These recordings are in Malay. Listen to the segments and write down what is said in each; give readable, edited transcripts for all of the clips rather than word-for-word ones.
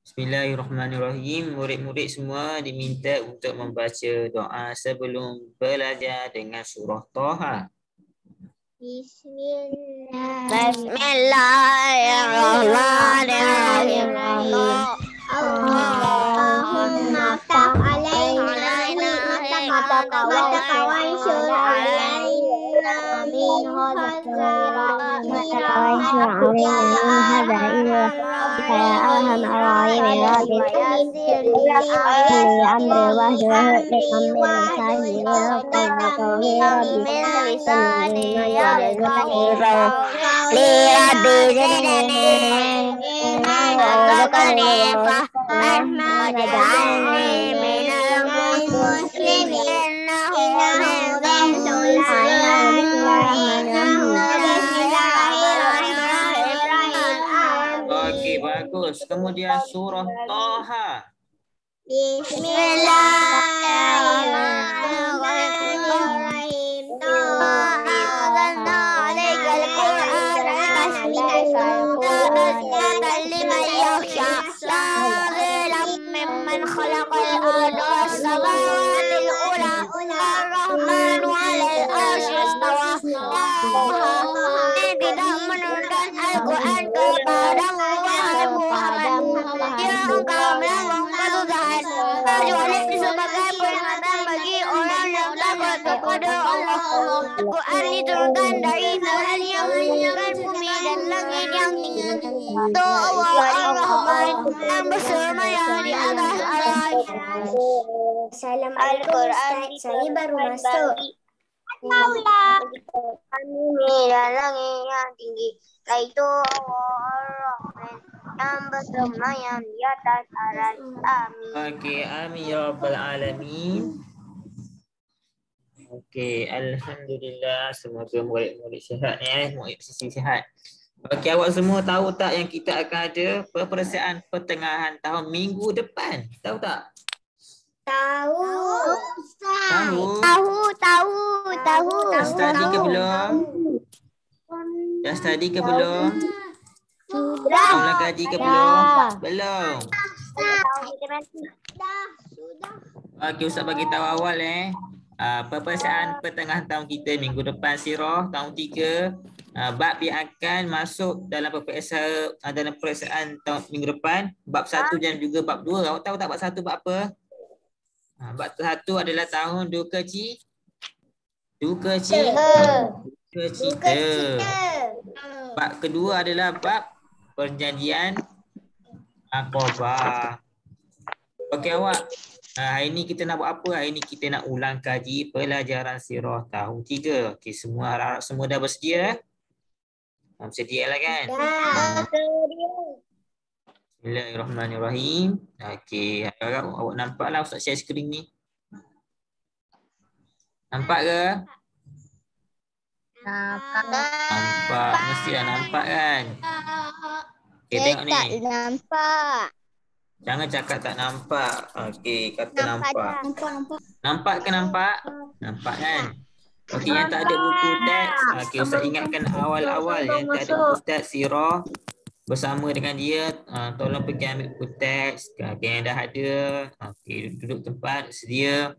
Bismillahirrahmanirrahim. Murid-murid semua diminta untuk membaca doa sebelum belajar dengan surah Taha. Bismillahirrahmanirrahim. Allahumma ftah alaina ni'mataka wa tawansur alaina min Okey, bagus. Kemudian surah Taha. Bismillahirrahmanirrahim. Tidak menurunkan Al-Quran kepadamu wahai Muhammad. Dia engkau melambung kesusahan kecuali sebagai peringatan bagi orang yang takut kepada Allah. Al-Quran diturunkan dari Tuhan yang menjadikan bumi dan langit yang tinggi. Itu Allah Ar-Rahman yang bersemayam di atas arasy. Assalamualaikum Ustaz, saya baru masuk. Kami dan langit yang tinggi, yaitu Allah Ar-Rahman yang bersemayam di atas arasy. Amin. Okey, amin ya rabbal alamin. Okey, alhamdulillah, semoga murid-murid sihat murid sisi sihat. Okey, awak semua tahu tak yang kita akan ada peperiksaan pertengahan tahun minggu depan? Tahu tak? Tahu. Tahu. Dah study ke belum? Dah study ke belum? Mula kaji ke belum? Belum. Okey, Ustaz bagi tahu awal peperiksaan pertengahan tahun kita minggu depan sirah tahun 3. Bab yang akan masuk dalam peperiksaan tahun minggu depan, bab 1 dan juga bab 2. Awak tahu tak bab 1 bab apa? Bab 1 adalah tahun duka cita. Bab kedua adalah bab perjanjian Aqabah. Okey awak, hari ni kita nak buat apa? Hari ni kita nak ulang kaji pelajaran sirah tahun 3. Okey, semua harap semua dah bersedia? Bersedia lah kan? Bismillahirrahmanirrahim. Okey, harap awak nampaklah Ustaz share skrin ni. Nampak ke? Nampak. Mestilah nampak kan? Okey, tengok ni. Tak nampak. Jangan cakap tak nampak. Okey, kata nampak. Nampak ke nampak? Nampak kan? Okey, yang tak ada buku teks. Okey, Ustaz ingatkan awal-awal yang tak ada buku teks sirah bersama dengan dia, tolong pergi ambil buku teks. Okey, yang dah ada. Okey, duduk tempat sedia.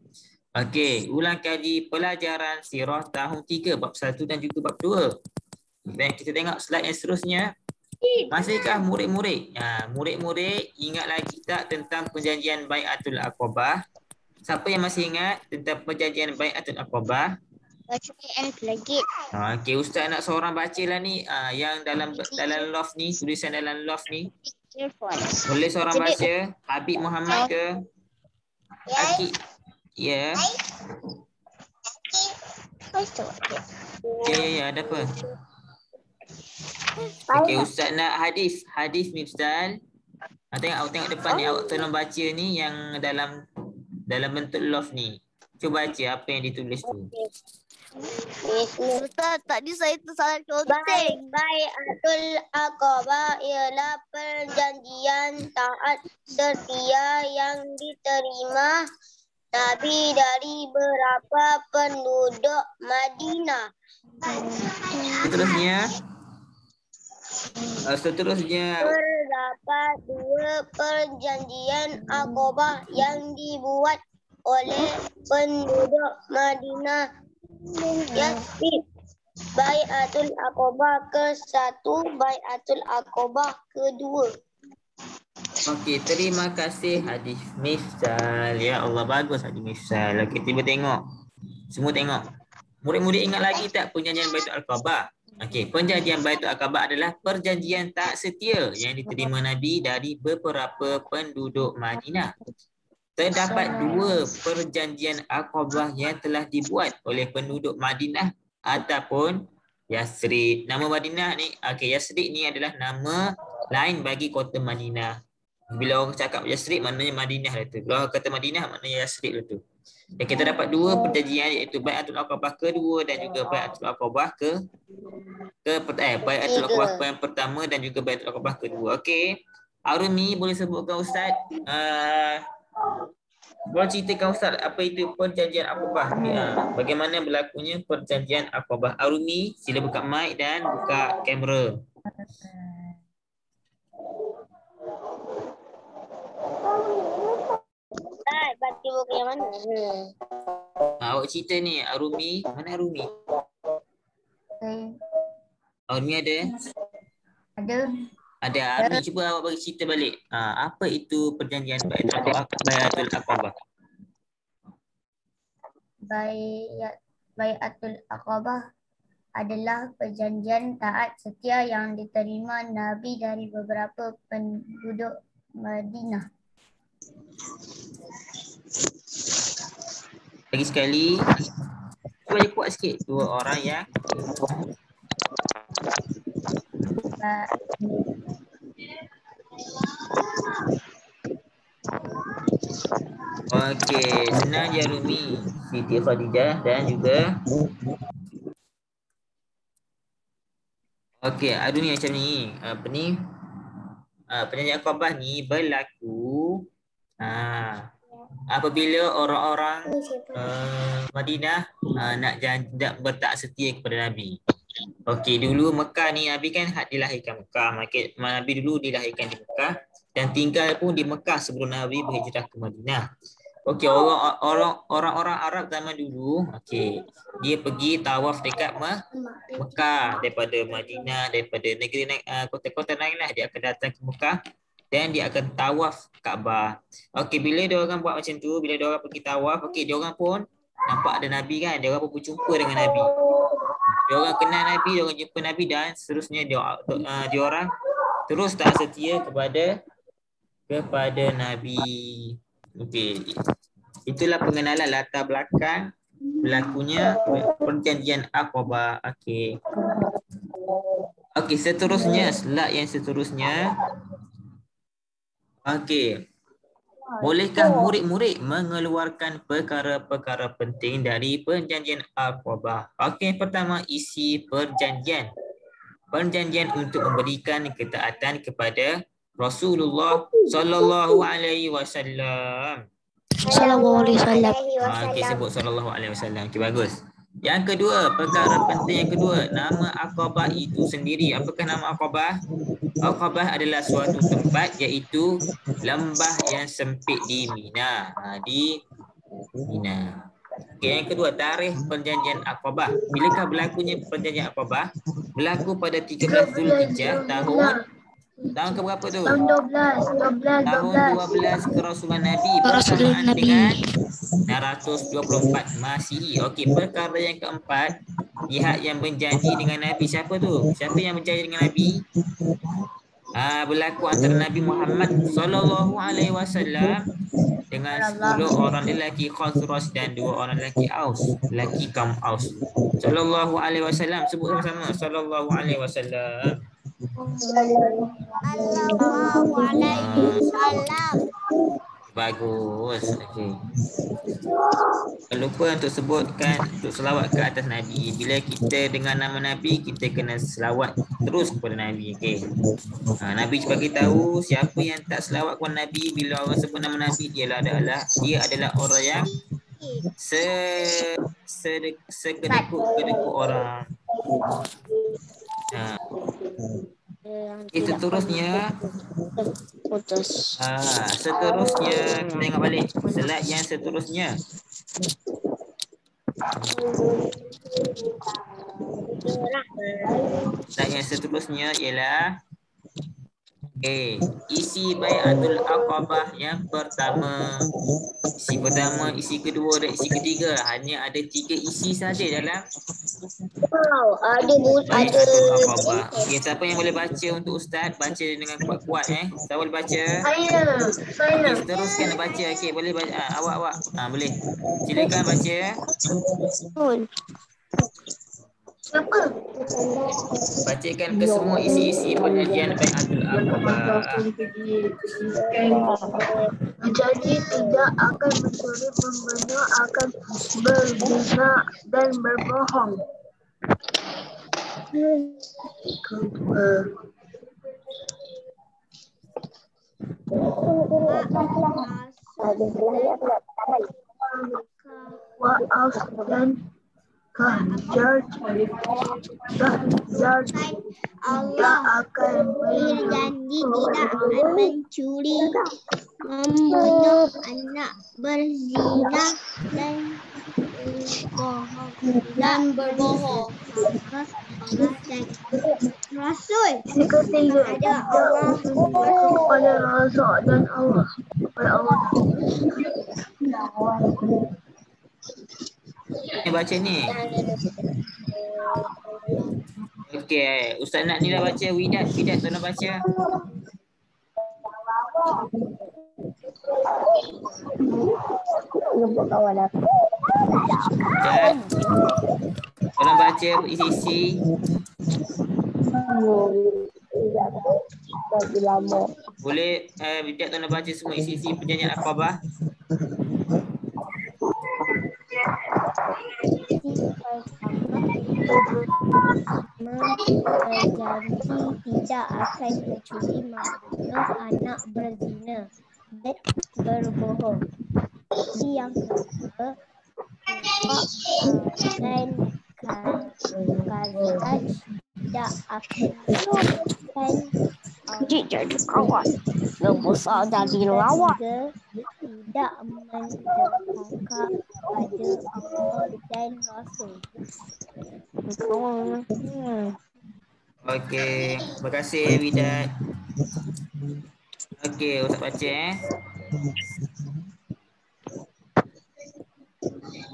Okey, ulang kaji pelajaran sirah tahun 3 bab 1 dan juga bab 2. Baik, kita tengok slide yang seterusnya. Masihkah murid-murid? Murid-murid ingat lagi tak tentang perjanjian Bai'atul Aqabah? Siapa yang masih ingat tentang perjanjian Bai'atul Aqabah? Okey, Ustaz nak seorang bacalah ni, yang dalam loft ni, tulisan dalam loft ni. Boleh seorang baca? Habib Muhammad ke? Akid. Ya. Ya, ada apa? Okey, Ustaz nak hadis ni Ustaz. Tengok depan ni, awak tolong baca ni yang dalam bentuk loft ni. Cuba baca apa yang ditulis tu. Ustaz, tadi saya tersalah conteng. Bai'atul Aqabah ialah perjanjian taat setia yang diterima Nabi dari beberapa penduduk Madinah. Seterusnya. Seterusnya. Terdapat dua perjanjian Aqabah yang dibuat oleh penduduk Madinah. Yatsrib. Bai'atul Aqabah ke-1, Bai'atul Aqabah ke-2. Okey, terima kasih hadis Mifsal. Ya Allah, bagus hadis Mifsal. Okey, tiba tengok. Semua tengok. Murid-murid ingat lagi tak perjanjian Baitul Aqabah? Okey, perjanjian Baitul Aqabah adalah perjanjian tak setia yang diterima Nabi dari beberapa penduduk Madinah. Terdapat dua perjanjian Aqabah yang telah dibuat oleh penduduk Madinah ataupun Yasrib. Nama Madinah ni, okey, Yasrib ni adalah nama lain bagi kota Madinah. Bila orang cakap Yasrib maknanya Madinah lah tu. Bila orang kata Madinah maknanya Yasrib lah tu. Dan kita dapat dua perjanjian iaitu Bai'atul Aqabah kedua dan juga Bai'atul Aqabah Bai'atul Aqabah yang pertama dan juga Bai'atul Aqabah kedua. Okey. Arumi boleh sebutkan Ustaz? Boleh ceritakan Ustaz apa itu perjanjian Aqabah? Bagaimana berlakunya perjanjian Aqabah? Arumi, sila buka mic dan buka kamera. Bagi buku yang mana? Awak cerita ni, Arumi. Mana Arumi? Arumi ada? Ada. Arumi, cuba awak bagi cerita balik. Apa itu perjanjian Bai'atul Aqabah? Bai'atul Aqabah adalah perjanjian taat setia yang diterima Nabi dari beberapa penduduk Madinah. Lagi sekali. Cuba dia kuat sikit. Dua orang yang okey, senang je Rumi, Siti Khadijah dan juga okey, Arumi macam ni. Apa ni? Perjanjian Aqabah ni berlaku apabila orang-orang Madinah nak bertak setia kepada Nabi. Okey, dulu Mekah ni Nabi kan dilahirkan Mekah. Nabi dulu dilahirkan di Mekah dan tinggal pun di Mekah sebelum Nabi berhijrah ke Madinah. Okey, orang-orang Arab zaman dulu, okey, dia pergi tawaf dekat Mekah daripada Madinah, daripada negeri kota-kota lain lah, dia akan datang ke Mekah dan dia akan tawaf Kaabah. Okey, bila dia orang buat macam tu, bila dia orang pergi tawaf, okey, dia orang pun nampak ada Nabi kan, dia orang pun berjumpa dengan Nabi. Dia orang kenal Nabi, dia orang jumpa Nabi dan seterusnya dia orang terus tak setia kepada Nabi. Okey. Itulah pengenalan latar belakang berlakunya perjanjian Aqabah. Okey. Okey, seterusnya, slide yang seterusnya. Okey. Bolehkah murid-murid mengeluarkan perkara-perkara penting dari perjanjian Aqabah? Okey, pertama, isi perjanjian. Perjanjian untuk memberikan ketaatan kepada Rasulullah sallallahu alaihi wasallam. Okey, sebut sallallahu alaihi wasallam. Okey, bagus. Yang kedua, perkara penting yang kedua, nama Aqabah itu sendiri. Apakah nama Aqabah? Aqabah adalah suatu tempat iaitu lembah yang sempit di Mina. Di Mina. Okey, yang kedua, tarikh perjanjian Aqabah. Bilakah berlakunya perjanjian Aqabah? Berlaku pada 13 Zulhijjah tahun ke berapa tu? Tahun 12. Tahun 12 kerasulan Nabi bersamaan dengan 624 Masihi. Okey, perkara yang keempat, pihak yang berjanji dengan Nabi. Siapa tu? Siapa yang berjanji dengan Nabi? Berlaku antara Nabi Muhammad sallallahu alaihi wasallam dengan 10 orang lelaki Khazraj dan 2 orang lelaki Aus, lelaki kaum Aus. Sallallahu alaihi wasallam, sebut sama-sama, sallallahu alaihi wasallam. Sallallahu alaihi wasallam. Bagus. Okey. Jangan lupa untuk sebutkan, untuk selawat ke atas Nabi. Bila kita dengar nama Nabi, kita kena selawat terus kepada Nabi. Okey. Nabi bagi tahu siapa yang tak selawat kepada Nabi bila orang sebut nama Nabi, dia adalah orang yang sekedekut-kedekut orang. Seterusnya. Putus. Seterusnya kita tengok balik slide yang seterusnya. Slide yang seterusnya ialah isi Bai'atul Aqabah yang pertama. Isi pertama, isi kedua dan isi ketiga. Hanya ada 3 isi saja dalam Bai'atul Aqabah. Okey, siapa yang boleh baca untuk Ustaz? Baca dengan kuat-kuat Siapa boleh baca? Okey, teruskan baca. Okey, boleh baca. Awak. Boleh. Silakan baca. Bacakan ke semua isi-isi perjanjian Bai'atul Aqabah. Jadi tidak akan mencuri, membunuh, akan berzina dan berbohong. Wa'af dan kahjar Allah akan berjanji tidak akan mencuri, membunuh anak, berzina dan berbohong. Maka Allah dan Rasul ada Allah kepada Rasul dan Allah. Baca ni. Okey, Ustaz nak ni dah baca. Widat tolong baca. Widat, tolong baca isi-isi. Boleh Widat tolong baca semua isi-isi perjanjian Aqabah. berjanji tidak akan mencuri, membunuh anak, berzina dan berbohong. Yang kedua, dan Khazraj tidak akan mencuri. Jadi kawan. Besar jadi lawan. Tidak mendurhaka pada Allah dan Rasul. Okey, terima kasih Widat. Okey, Ustaz baca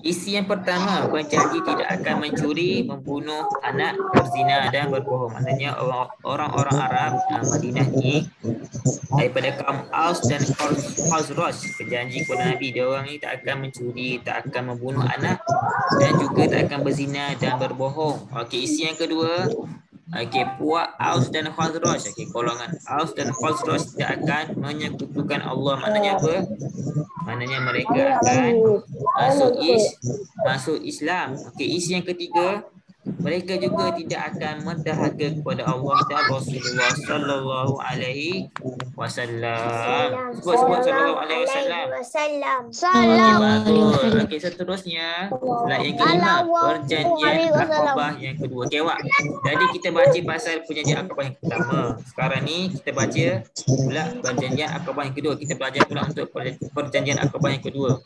Isi yang pertama, berjanji tidak akan mencuri, membunuh anak, berzina dan berbohong. Maknanya orang-orang Arab Madinah ni daripada kaum Aus dan Khazraj berjanji kepada Nabi, dia orang ni tak akan mencuri, tak akan membunuh anak dan juga tak akan berzina dan berbohong. Okey, isi yang kedua, puak Aus dan Khazraj, golongan Aus dan Khazraj tidak akan menyekutukan Allah. Maknanya apa? Maknanya mereka akan masuk Islam. Isi yang ketiga, mereka juga tidak akan mendahaka kepada Allah dan Rasulullah sallallahu alaihi wasallam. Sebut sallallahu alaihi wasallam. Salam. Okey, seterusnya slide yang kelima, perjanjian Aqabah yang kedua. Okey awak. Jadi kita baca pasal perjanjian Aqabah yang pertama. Sekarang ni kita baca pula perjanjian Aqabah yang kedua. Kita belajar pula untuk perjanjian Aqabah yang kedua.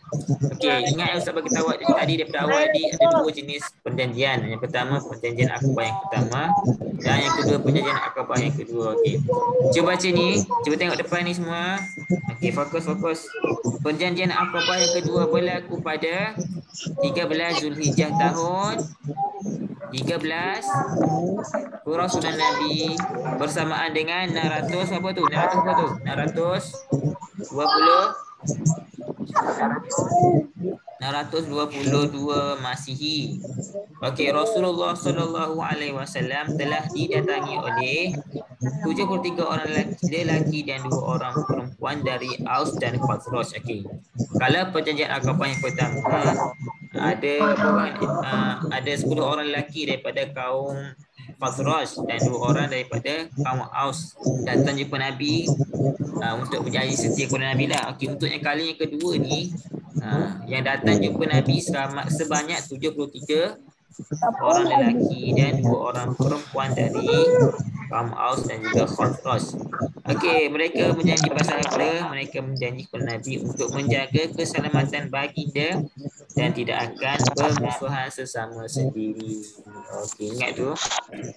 Okey, ingat Ustaz bagi tahu tadi daripada awal tadi ada dua jenis perjanjian. Yang pertama perjanjian Aqabah yang pertama dan yang kedua perjanjian Aqabah yang kedua. Okey. Cuba baca ni, cuba tengok depan ni semua. Okey, fokus. Perjanjian Aqabah yang kedua berlaku pada 13 Zulhijjah tahun 13 Kerasulan Nabi bersamaan dengan 600 apa tu? 622 Masihi. Okey, Rasulullah sallallahu alaihi wasallam telah didatangi oleh 73 orang lelaki dan 2 orang perempuan dari Aus dan Khazraj. Okey. Kalau perjanjian Aqabah yang pertama ada 10 orang lelaki daripada kaum Khazraj dan 2 orang daripada kaum Aus datang jumpa Nabi untuk berjanji setia kepada Nabi lah. Okey, untuk yang kali yang kedua ni yang datang jumpa Nabi sebanyak 73 orang lelaki dan 2 orang perempuan dari Aus dan juga Khosros. Okey, mereka berjanji pasal apa? Mereka menjanji kepada Nabi untuk menjaga keselamatan baginda dan tidak akan bermusuhan sesama sendiri. Okey, ingat tu.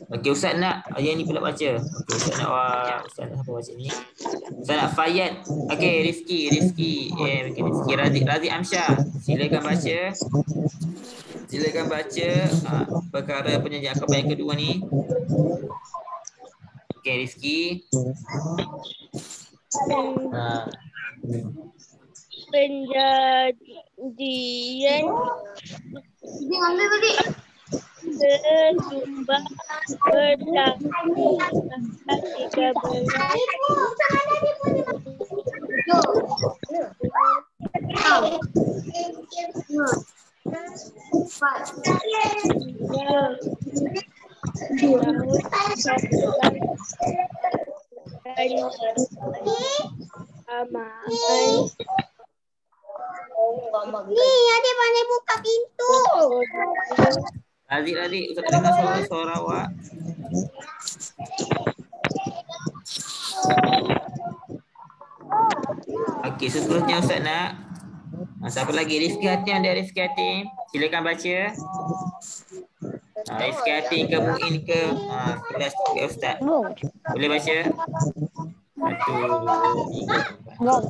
Okey, Ustaz nak yang ni pula baca. Okey, Ustaz nak Ustaz nak apa baca ni? Ustaz nak Fayyad. Okey, Rizki. Razi Amsyah. Silakan baca. Silakan baca perkara penjanjian akabah yang kedua ni. Okey, Rizki. Penjanjian sesumber berlaku tanggal 13 Ni adik pandai buka pintu. Adik, Ustaz dengar suara awak. Okey, seterusnya Ustaz nak. Siapa lagi? Rizki Hatim, ada Rizki Hatim. Silakan baca. Rizki Hatim ke Mu'in ke kelas ke Ustaz. Boleh baca? 1, 2, 3.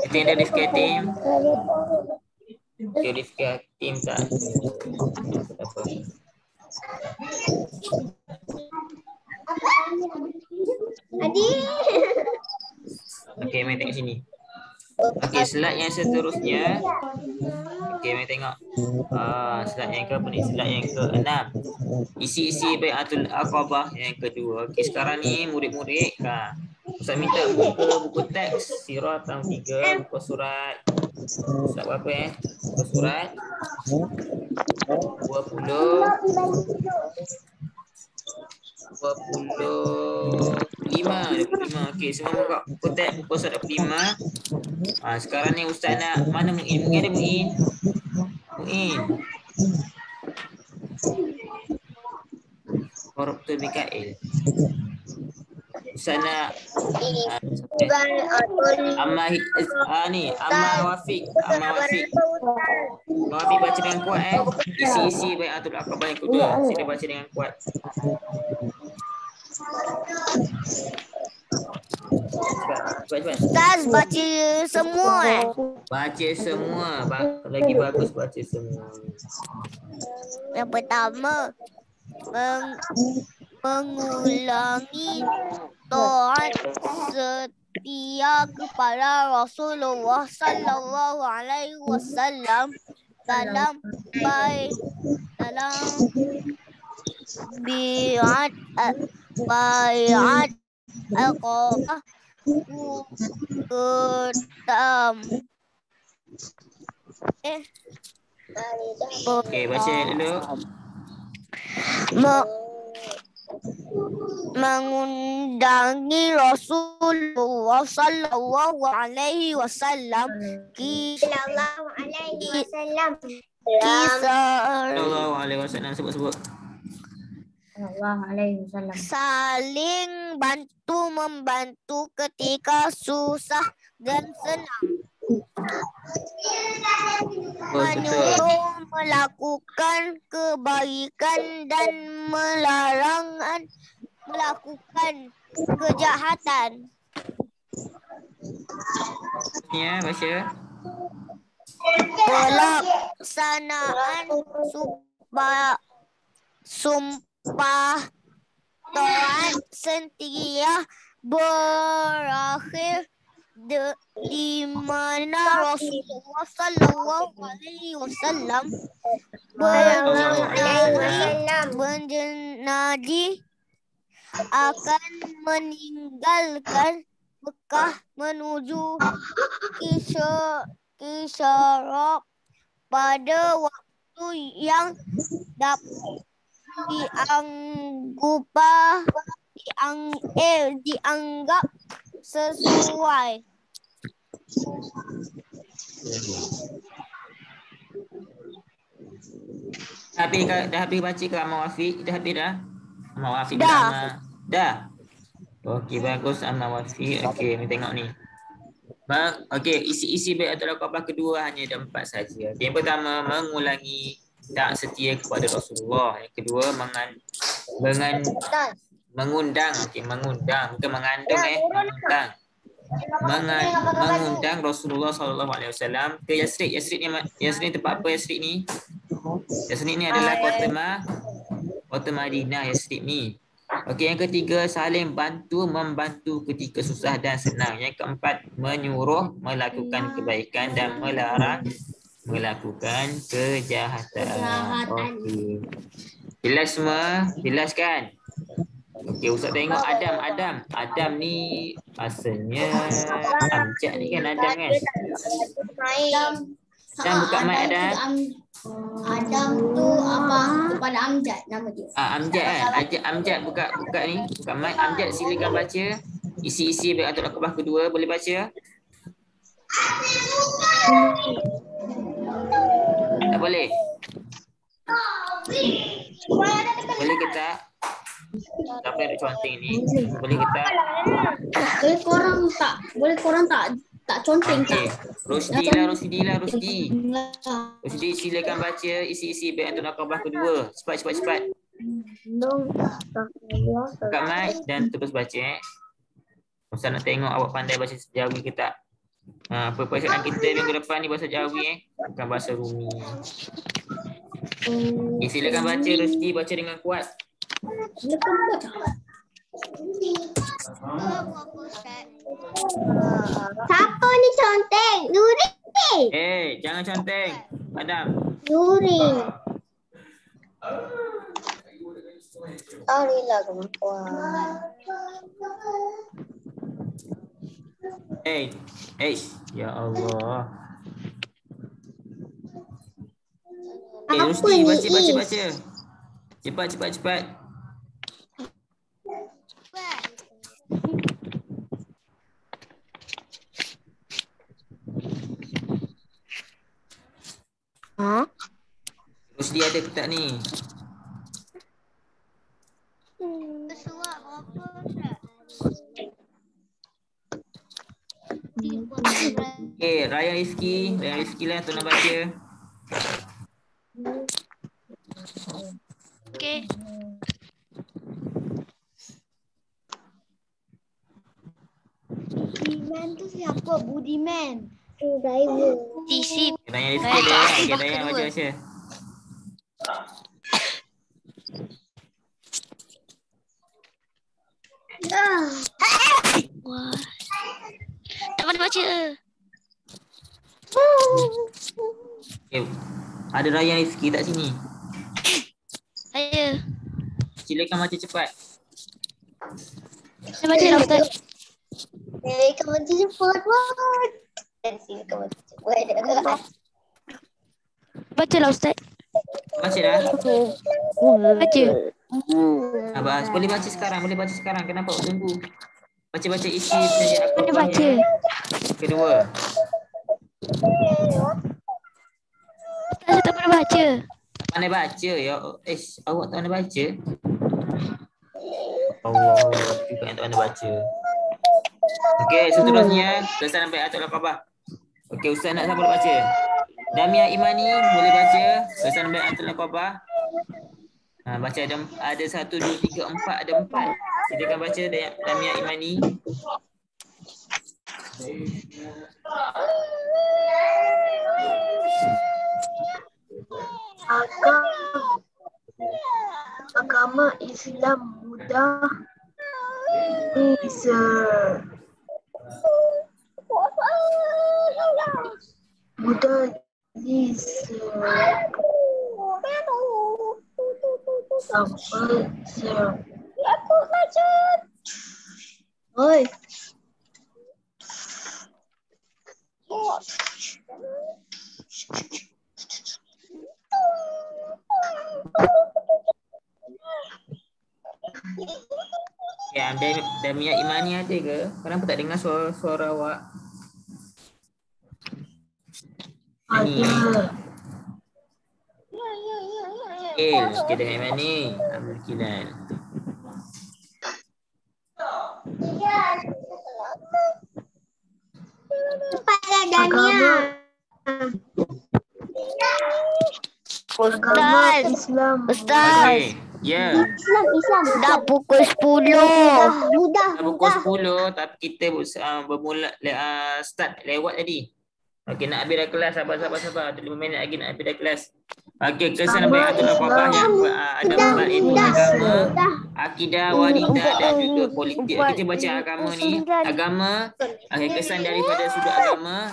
Hatim ada Rizki Hatim. Okay, Rizki Hatim tak? Apa? Adik. Okey, mari tengok sini. Okey, slide yang seterusnya. Okey, mari tengok. Slide yang ke apa ni? Slide yang ke-6. Isi-isi Bai'atul Aqabah yang kedua. Okey, sekarang ni murid-murid, Ustaz minta buku teks Sirah tahun 3, buku surat. Ustaz berapa Buku surat 25. Okey, semua buka buku teks buku surat 25. Sekarang ni Ustaz nak mana Mu'in? Mungkin ada Mu'in. Koruptor Mikael. Ustaz nak Ammar Wafiq. Ammar Wafiq baca dengan kuat isi-isi Bai'atul Aqabah yang kedua. Sila baca dengan kuat. Cepat. Ustaz baca semua Baca semua. Lagi bagus baca semua. Yang pertama, mengulangi taat setia kepada Rasulullah sallallahu alaihi wasallam dalam bai'at Aqabah pertama. Okey, baca dulu. Mengundangi Rasulullah sallallahu alaihi wasallam Sallallahu alaihi wasallam sebut. saling bantu-membantu ketika susah dan senang. Menyuruh melakukan kebaikan dan melarang melakukan kejahatan. Ya, baca. Pelaksanaan sumpah taat setia berakhir di mana Rasulullah sallallahu alaihi wasallam berjanji akan meninggalkan Mekah menuju Kisra pada waktu yang dapat dianggap sesuai. Dah habis baca ke Amal Wafiq? Dah habis dah? Amal Wafiq Dah. Dah? Okey, bagus Amal Wafiq. Okey, ni tengok ni. Okey, isi-isi bai'atul aqabah kedua hanya ada 4 saja. Yang pertama, mengulangi tak setia kepada Rasulullah. Yang kedua, mengundang. Okey, mengundang. Bukan mengandung mengundang. Mengundang Rasulullah SAW ke Yasrib. Yasrib tempat apa Yasrib ni? Yasrib ni adalah kota Madinah Yasrib ni. Okey, yang ketiga, saling membantu ketika susah dan senang. Yang keempat, menyuruh melakukan kebaikan dan melarang melakukan kejahatan. Okey. Jelas semua? Jelas kan? Okey, Ustaz tengok Adam ni asalnya Amjad ni kan Adam kan? Adam buka mic Adam. Adam tu apa? Kepada Amjad nama dia. Amjad kan? Amjad buka ni, buka mic. Amjad silakan baca isi-isi bai'atul aqabah kedua, boleh baca? Tak boleh? Boleh ke tak? Siapa yang duk conteng ni? Boleh ke tak? Boleh korang tak conteng tak? Rosdi. Rosdi silakan baca isi-isi bai'atul aqabah kedua. Cepat. Buka mic dan terus baca Ustaz nak tengok awak pandai bahasa Jawi ke tak? Perpelaksanaan kita minggu depan ni bahasa Jawi bukan bahasa Rumi. Silakan baca Rosdi, baca dengan kuat. Siapa ni conteng? Nuri. Jangan conteng. Adam. Nuri. Arilah kemampuan. Ya Allah. Apa Rosdi, ni, baca. Cepat. Rosdi ada ke tak ni? Suap apa Ryan Rizki lah tu nak baca. Okey. Budiman tu siapa? Budiman. Driver. Sisip. Ryan Rizki dia. Okey, Ryan baca. Wah. Tak boleh baca. Ada Ryan Rizki tak sini? Saya. Silakan baca cepat. Saya baca lah Ustaz. Silakan baca cepat. Silakan baca cepat. Baca lah Ustaz. Baca dah? Baca. Abang, boleh baca sekarang. Kenapa awak tunggu? Baca isi penyanyi aku. Mana baca? Kedua. Saya tak pernah baca. Mana baca ya? Awak tak pandai baca? Allah, juga yang tak pandai baca. Okey, seterusnya pelaksanaan bai'atul aqabah. Okey, Ustaz nak siapa boleh baca? Damia Imani boleh baca pelaksanaan bai'atul aqabah. Baca ada 1, 2, 3, 4, ada 4. Silakan baca Damia Imani. Agama Islam mudah Oi. Ya, Damia Imani ada ke? Kenapa tak dengar suara awak? Haimani. Kita Haimani. Abdul Kilal. Dania. Ustaz. Islam. Ustaz. Okey. Ya. Islam. Dah pukul 10. Mudah. Pukul 10 tapi kita bermula start lewat tadi. Okey, nak habis dah kelas. Sabar. 5 minit lagi nak habis dah kelas. Okey, kesan Bai'atul Aqabah yang ada empat, iaitu agama, akidah, wanita dan juga politik. Kita baca agama ni. Agama, kesan daripada sudut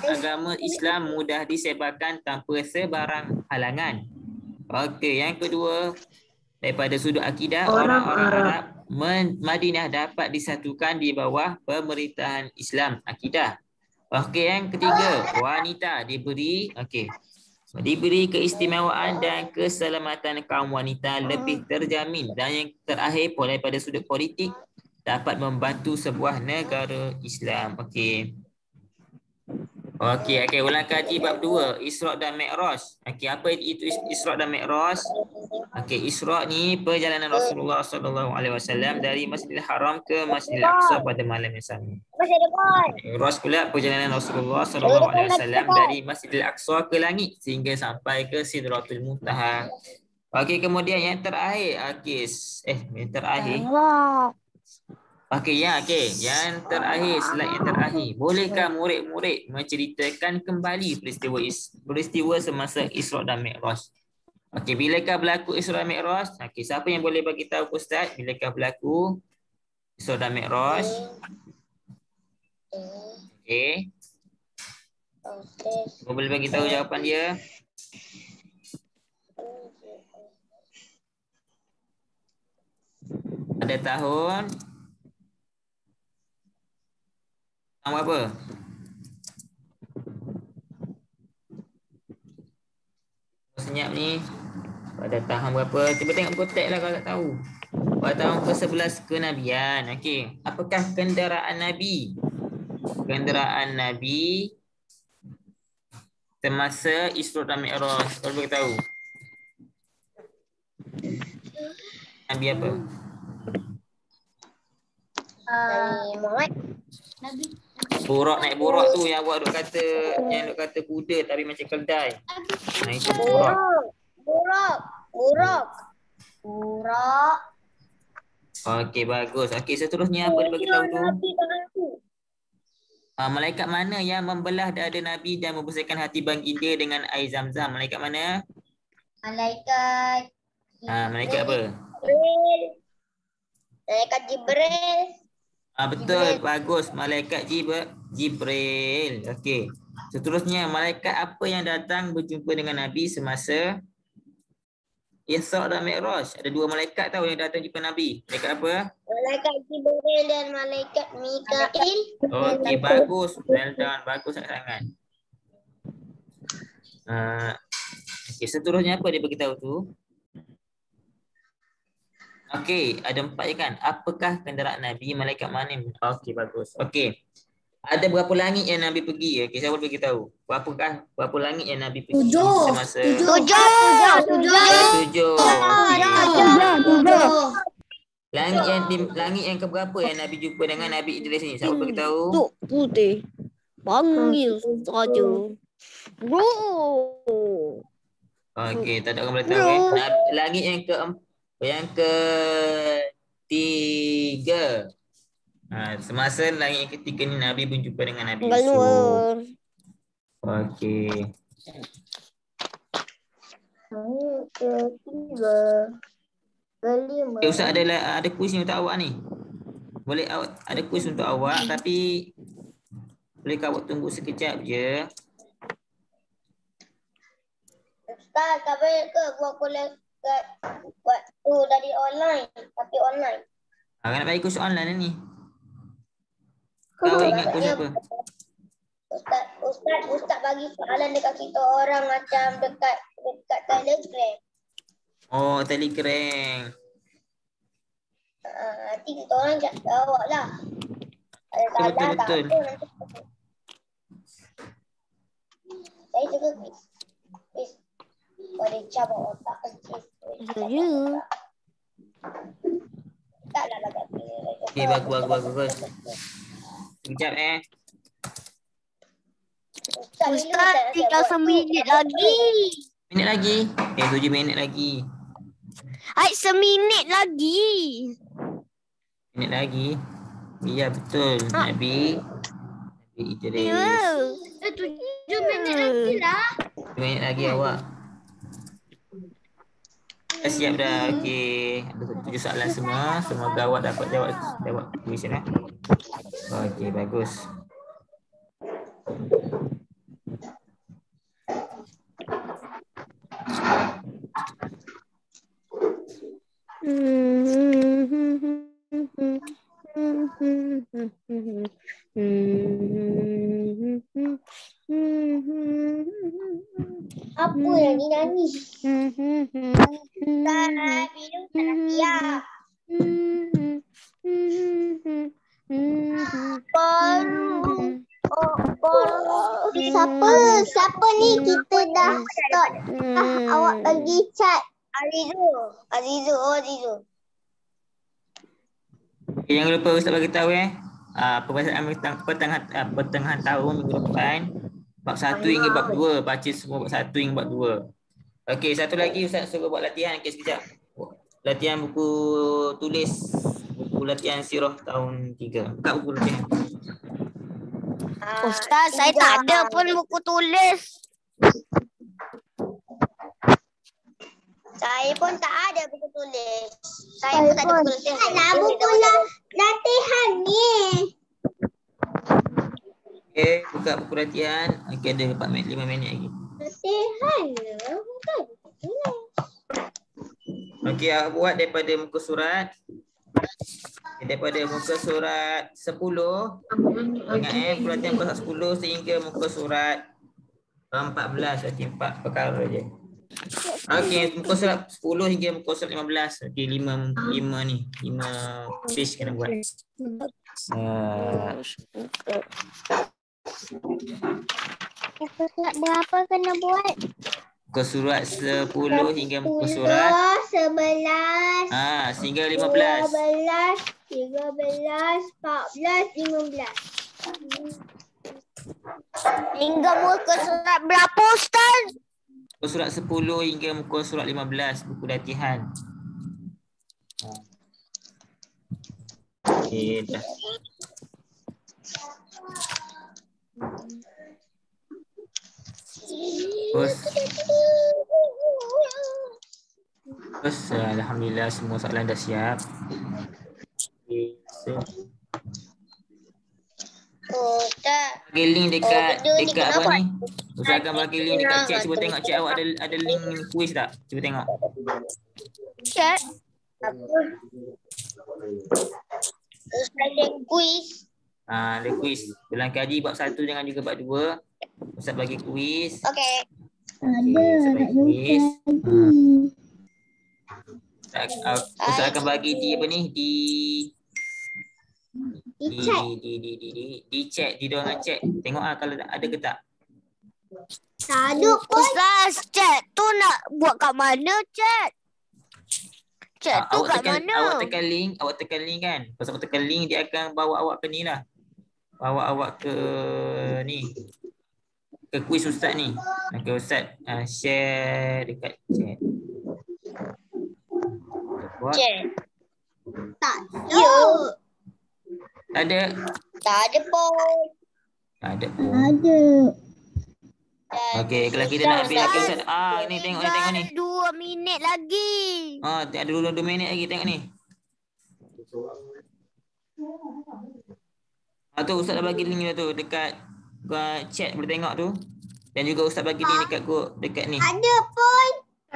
agama Islam mudah disebarkan tanpa sebarang halangan. Okey, yang kedua, daripada sudut akidah, orang-orang Arab Madinah dapat disatukan di bawah pemerintahan Islam akidah. Okey, yang ketiga, wanita diberi keistimewaan dan keselamatan kaum wanita lebih terjamin. Dan yang terakhir, daripada sudut politik, dapat membantu sebuah negara Islam. Okey, ulang kaji bab 2, Isra' dan Mi'raj. Okey, apa itu Isra' dan Mi'raj? Okey, Isra' ni perjalanan Rasulullah SAW dari Masjidil Haram ke Masjidil Aqsa pada malam yang sama. Mi'raj pula perjalanan Rasulullah SAW dari Masjidil Aqsa ke langit sehingga sampai ke Sidratul Muntaha. Okey, kemudian yang terakhir, yang terakhir. Yang terakhir, slide yang terakhir. Bolehkah murid-murid menceritakan kembali peristiwa semasa Isra' dan Mi'raj? Okey, bilakah berlaku Isra' dan Mi'raj? Okey, siapa yang boleh bagi tahu Ustaz bilakah berlaku Isra' dan Mi'raj? Okey. Boleh bagi tahu jawapan dia? Pada tahun berapa? Senyap ni. Pada tahun berapa? Cuba tengok buku teks lah kalau tak tahu. Pada tahun ke-11 kenabian. Okey. Apakah kenderaan Nabi? Kenderaan Nabi semasa Isra' dan Mi'raj. Kalau boleh tahu. Nabi apa? Muhammad. Burak, naik burak tu yang awak duk kata kuda tapi macam keldai. Nah, itu burak. Burak. Okey, bagus. Okey, seterusnya apa dia bagi tahu tu? Malaikat mana yang membelah dada Nabi dan membesarkan hati baginda dengan air Zam-Zam? Malaikat mana? Malaikat apa? Malaikat Jibril. Betul, bagus. Malaikat Jibril. Okey. Seterusnya, malaikat apa yang datang berjumpa dengan Nabi semasa Isra' dan Mi'raj? Ada dua malaikat tahu yang datang jumpa Nabi. Malaikat apa? Malaikat Jibril dan malaikat Mikail. Okey, bagus. Well done. Bagus sangat-sangat. Okey, seterusnya apa dia beritahu tu? Okey, ada 4 je kan? Apakah kenderaan Nabi? Malaikat mana? Okey, bagus. Okey. Ada berapa langit yang Nabi pergi? Okey, siapa bagi tahu? Berapa langit yang Nabi pergi semasa? 7. Langit yang keberapa yang Nabi jumpa dengan Nabi Idris ni? Siapa bagi tahu? Tuk putih. Panggil saja. Bro. Okey, tak ada orang boleh tahu kan? Langit yang ketiga. Semasa langit yang ketiga ni Nabi berjumpa dengan Nabi Yusuf. Okey. Ketiga. Kelima. Ustaz ada kuis ni untuk awak ni. Boleh awak ada kuis untuk awak tapi bolehkah awak tunggu sekejap je? Ustaz, tak boleh ke buat kuliah buat tu dari online, tapi online. Nak bagi kuis online ni. Kau ingat kuis apa? Ustaz bagi soalan dekat kita orang macam dekat Telegram. Oh, Telegram. Nanti kita orang jawab lah. Ada salah tak apa nanti. Saya juga kuis. Boleh cabut otak. Setuju. Taklah agak pilih. Okey, bagus. Sekejap Ustaz, tinggal 1 minit lagi. Minit lagi. 7 minit lagi. Hai, 1 minit lagi. Minit lagi. Ya, betul. Nabi Idris. Ya. 7 minit lagi lah. 7 minit lagi awak. Dah siap dah. Okey. Ada 7 soalan semua. Semoga awak dapat jawab kuis ni. Okey, bagus. Apa yang ni nyanyi? Tak, biru tak siap. Siapa ni? Kita dah start. Awak bagi chat. Azizu. Okay, jangan lupa Ustaz bagi tahu perbahasan pertengahan tahun minggu depan bab 1 hingga bab 2, baca semua bab 1 hingga bab 2. Okey, satu lagi Ustaz suruh buat latihan. Okey, sekejap. Latihan buku tulis, buku latihan sirah tahun 3. Buka buku latihan. Ustaz, saya tak ada pun buku tulis. Saya pun tak ada buku tulis. Saya pun tak ada buku tulis. Ada buku latihan ni. Okey, buka buku latihan. Okey, ada 5 minit lagi. Latihan lah. Bukan. Okey, awak buat daripada muka surat. Daripada muka surat 10. Ingat buku latihan muka surat 10 sehingga muka surat 14. Berarti 4 perkara je. Okey, muka surat 10 hingga muka surat 15. Okey, 5 ni. 5 page kena buat. Muka surat berapa kena buat? Muka surat 10 hingga muka surat 11. Sehingga 15. 12, 13, 14, 15. Hingga muka surat berapa, Ustaz? Muka surat 10 hingga muka surat 15 buku latihan. Okey, dah. Terus alhamdulillah semua soalan dah siap. Okay, bagi link dekat apa ni? Ustaz akan bagi link dekat chat. Cuba tengok chat awak ada link kuis tak? Cuba tengok. Chat. Ustaz ada kuis. Ada kuis. Dalam kaji bab 1 jangan juga bab 2. Ustaz bagi kuis. Okey. Ustaz bagi kuis. Ustaz akan bagi di apa ni? Di chat, di ruangan chat. Tengok kalau ada ke tak. Tak ada pun. Ustaz, chat tu nak buat kat mana chat? Chat tu kat mana? Awak tekan link kan. Pasal awak tekan link dia akan bawa awak ke ni lah. Bawa awak ke ni. Ke kuis Ustaz ni. Okay, Ustaz share dekat chat. Chat. Tak ada. Tak ada. Tak ada pun. Tak ada pun. Ada. Okey, kalau kita nak habis lagi Ustaz. Ni tengok ni. 2 minit lagi. Ada 2 minit lagi, tengok ni. Tu Ustaz dah bagi link tu dekat chat, boleh tengok tu. Dan juga Ustaz bagi link dekat group dekat ni. Ada pun.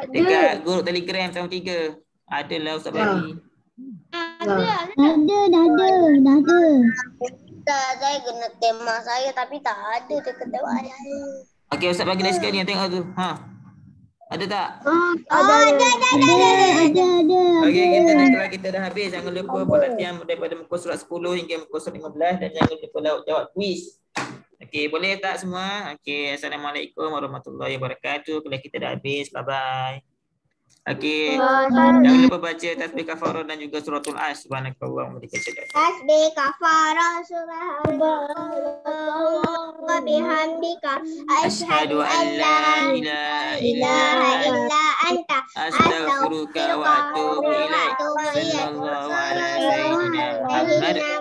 Dekat group Telegram tahun 3. Adalah Ustaz bagi. Dah ada. Saya kena tema saya tapi tak ada dekat tema saya. Okey, Ustaz bagi dah sekali tengok tu. Ada tak? Ada. Okey, kita dah habis. Jangan lupa buat latihan daripada muka surat 10 hingga muka surat 15 dan jangan lupa jawab kuis. Okey, boleh tak semua? Okey, Assalamualaikum warahmatullahi wabarakatuh. Kalau kita dah habis, bye-bye. Okey, jangan lupa baca tasbih kafarah dan juga suratul As. Subhanakallahumma wa bihamdika. Tasbih kafarah subhanallah wa bihamdika Asyhadu an la ilaha illa anta astaghfiruka wa atubu ilaik. Sallallahu ala sayyidina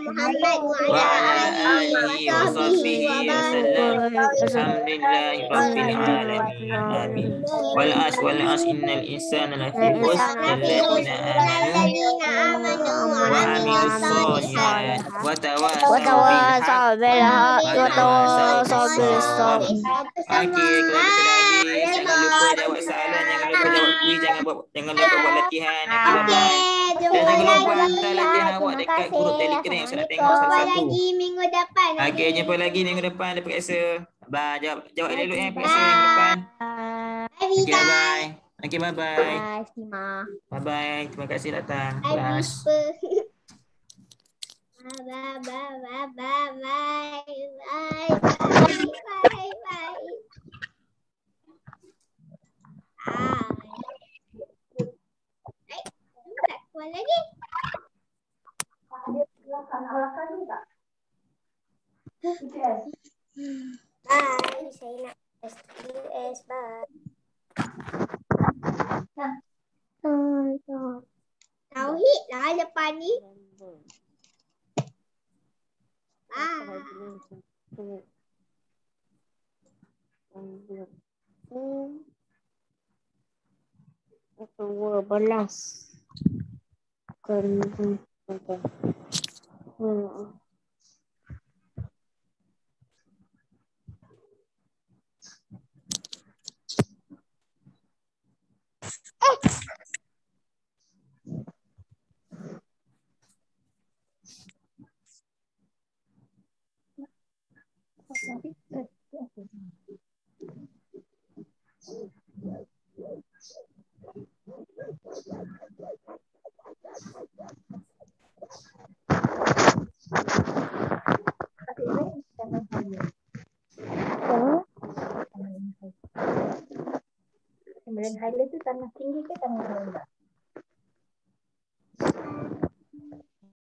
Muhammad wa ala alihi wa sahbihi wa sallam. Alhamdulillahi rabbil alamin. Amin. Wal as innal insana lafi khusr illa alladhina amanu wa amilus solihat wa tawasaw bil haqqi wa tawasaw bis sabr. Okey, kalau kita dah habis, jangan lupa jawab soalan, jangan lupa jawab quiz, jangan lupa buat latihan. Okey, dan jangan lupa hantar latihan awak dekat grup Telegram yang saya nak tengok satu-satu. lagi minggu depan. Okey, jumpa lagi minggu depan. Ada periksa. Bye. Jawab elok periksa minggu depan. Okey, bye. Okey, bye-bye. Bye-bye. Terima kasih datang. Kelas. Lagi. Bye. Saya nak SQS. Bye. Tauhid lah lepas ni. Dua belas. Kemudian highlight itu tanah tinggi ke tanah rendah?